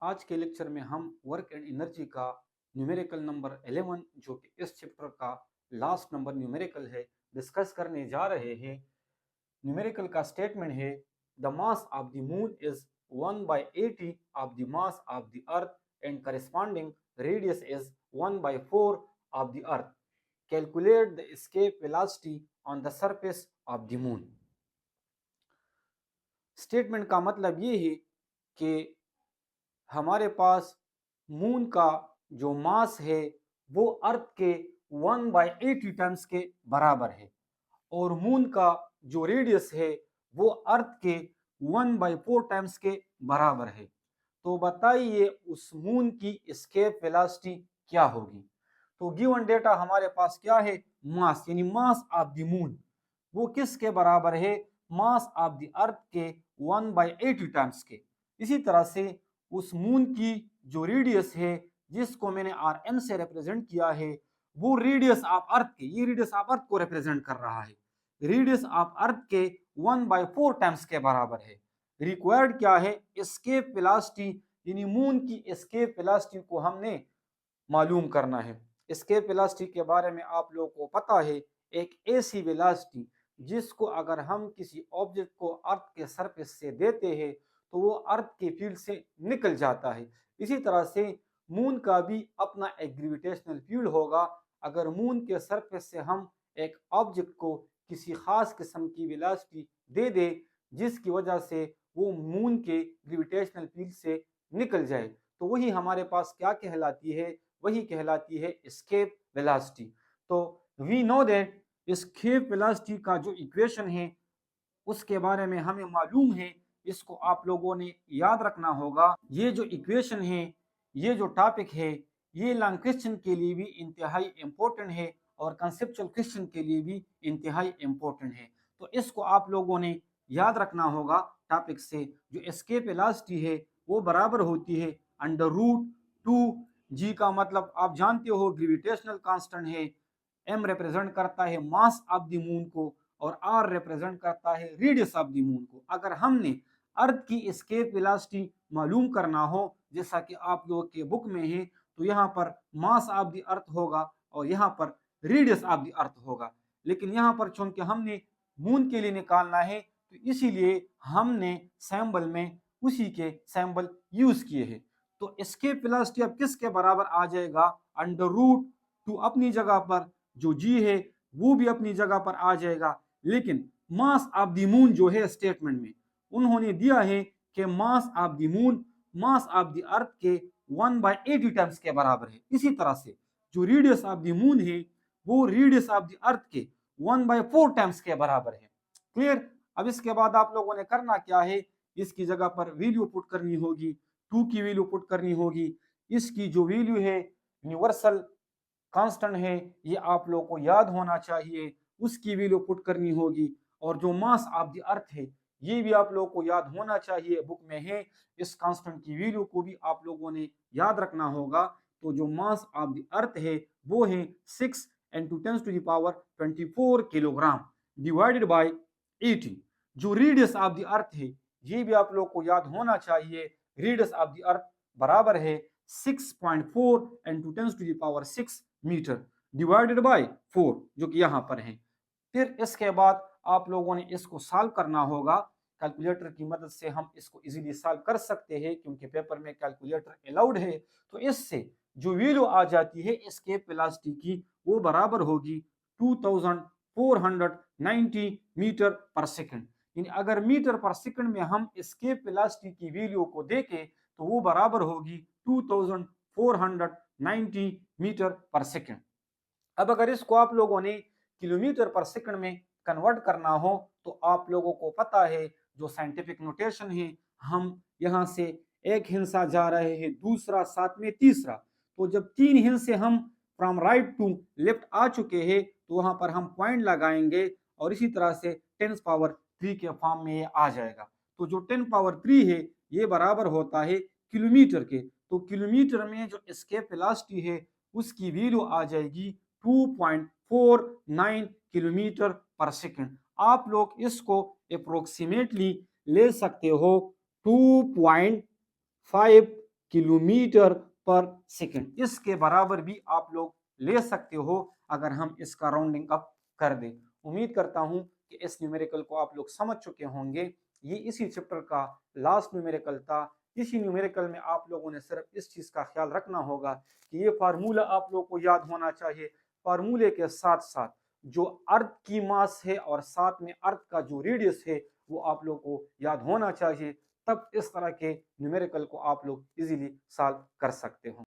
आज के लेक्चर में हम वर्क एंड एनर्जी का न्यूमेरिकल नंबर 11 जो कि इस चैप्टर का लास्ट नंबर न्यूमेरिकल है डिस्कस करने जा रहे हैं। न्यूमेरिकल का स्टेटमेंट है the mass of the moon is 1/80 of the mass of the earth and corresponding radius is 1/4 of the earth. Calculate the escape velocity on the surface of the moon. Statement का मतलब ये है कि हमारे पास moon का जो मास है वो अर्थ के 1/80 टाइम्स के बराबर है और मून का जो रेडियस है वो अर्थ के 1/4 टाइम्स के बराबर है। तो बताइए उस मून की एस्केप वेलोसिटी क्या होगी। तो गिवन डेटा हमारे पास क्या है, मास यानी मास ऑफ द मून वो किसके बराबर है, मास ऑफ द अर्थ के 1/80 टाइम्स के। इसी तरह से उस मून की जो रेडियस है जिसको मैंने Rn से रिप्रेजेंट किया है वो रेडियस ऑफ अर्थ के, ये रेडियस ऑफ अर्थ को रिप्रेजेंट कर रहा है, रेडियस ऑफ अर्थ के 1/4 टाइम्स के बराबर है। रिक्वायर्ड क्या है, एस्केप वेलोसिटी यानी मून की एस्केप वेलोसिटी को हमने मालूम करना है। एस्केप वेलोसिटी के बारे में आप लोगों को पता है, एक ऐसी वेलोसिटी जिसको अगर हम किसी ऑब्जेक्ट को अर्थ के सरफेस से देते हैं तो वो अर्थ के फील्ड से निकल जाता है। इसी तरह से मून का भी अपना एक ग्रेविटेशनल फील्ड होगा। अगर मून के सरफेस से हम एक ऑब्जेक्ट को किसी खास किस्म की वेलोसिटी दे दे जिसकी वजह से वो मून के ग्रेविटेशनल फील्ड से निकल जाए तो वही हमारे पास क्या कहलाती है, वही कहलाती है एस्केप वेलोसिटी। तो we know that escape velocity का जो इक्वेशन है उसके बारे में हमें मालूम है, इसको आप लोगों ने याद रखना होगा। ये जो इक्वेशन है, ये जो टॉपिक है, ये लॉन्ग क्वेश्चन के लिए भी इंतहाई इम्पोर्टेंट है और कंसेप्चुअल क्वेश्चन के लिए भी इंतहाई इम्पोर्टेंट है। तो इसको आप लोगों ने याद रखना होगा। टॉपिक से जो एस्केप वेलोसिटी है वो बराबर होती है √2 जी का मतलब आप जानते हो ग्रेविटेशनल कांस्टेंट है, एम रिप्रेजेंट करता है मास ऑफ द मून को और आर रिप्रेजेंट करता है रेडियस ऑफ द मून को। अगर हमने अर्थ की एस्केप वेलोसिटी मालूम करना हो जैसा कि आप लोगों के बुक में है तो यहाँ पर मास ऑफ द अर्थ होगा और यहाँ पर रेडियस ऑफ द अर्थ होगा। लेकिन यहाँ पर चूंकि हमने मून के लिए निकालना है तो इसीलिए हमने सैम्बल में उसी के सैम्बल यूज किए हैं। तो एस्केप वेलोसिटी अब किसके बराबर आ जाएगा, √2 अपनी जगह पर, जो जी है वो भी अपनी जगह पर आ जाएगा। लेकिन मास ऑफ द मून जो है स्टेटमेंट में उन्होंने दिया है कि mass of the moon mass of the earth के 1/80 टाइम्स के बराबर है। इसी तरह से जो रेडियस ऑफ द मून है वो रेडियस ऑफ द अर्थ के 1/4 टाइम्स के बराबर है। क्लियर। अब इसके बाद आप लोगों ने करना क्या है, इसकी जगह पर वैल्यू पुट करनी होगी, 2 की वैल्यू पुट करनी होगी। इसकी जो वैल्यू है यूनिवर्सल कांस्टेंट है ये आप लोगों को याद होना चाहिए, उसकी वैल्यू पुट करनी होगी। और जो मास ऑफ द अर्थ है ये भी आप लोगों को याद होना चाहिए, बुक में है। इस कांस्टेंट की वैल्यू को भी आप लोगों ने याद रखना होगा। तो जो मास ऑफ द अर्थ है वो है 6 × 10⁻24 किलोग्राम डिवाइडेड बाय 80। जो रेडियस ऑफ द अर्थ है ये भी आप लोग को याद होना चाहिए, रेडियस ऑफ द अर्थ बराबर है 6.4 × 10⁻6 मीटर डिवाइडेड बाय 4 जो कि यहाँ पर है। फिर इसके बाद आप लोगों ने इसको सॉल्व करना होगा। कैलकुलेटर की मदद से हम इसको इजीली सॉल्व कर सकते हैं क्योंकि पेपर में कैलकुलेटर अलाउड है। तो इससे जो वैल्यू आ जाती है एस्केप वेलोसिटी की वो बराबर होगी 2490 मीटर पर सेकंड। यानी अगर मीटर पर सेकंड में हम एस्केप वेलोसिटी की वैल्यू को देखें तो वो बराबर होगी 2490 मीटर पर सेकंड। अब अगर इसको आप लोगों ने किलोमीटर पर सेकंड में कन्वर्ट करना हो तो आप लोगों को पता है जो साइंटिफिक नोटेशन है, हम यहाँ से एक हिस्सा जा रहे हैं, दूसरा, साथ में तीसरा। तो जब 3 हिस्से हम फ्रॉम राइट टू लेफ्ट आ चुके हैं तो वहां पर हम पॉइंट लगाएंगे और इसी तरह से 10⁻³ के फॉर्म में ये आ जाएगा। तो जो 10⁻³ है ये बराबर होता है किलोमीटर के। तो किलोमीटर में जो एस्केप वेलोसिटी है उसकी वैल्यू आ जाएगी 2.49 किलोमीटर पर सेकंड। आप लोग इसको अप्रोक्सीमेटली ले सकते हो 2.5 किलोमीटर पर सेकंड। इसके बराबर भी आप लोग ले सकते हो अगर हम इसका राउंडिंग अप कर दें। उम्मीद करता हूं कि इस न्यूमेरिकल को आप लोग समझ चुके होंगे। ये इसी चैप्टर का लास्ट न्यूमेरिकल था। इसी न्यूमेरिकल में आप लोगों ने सिर्फ इस चीज का ख्याल रखना होगा कि ये फार्मूला आप लोग को याद होना चाहिए। फार्मूले के साथ साथ जो अर्थ की मास है और साथ में अर्थ का जो रेडियस है वो आप लोग को याद होना चाहिए। तब इस तरह के न्यूमेरिकल को आप लोग इजीली सॉल्व कर सकते हो।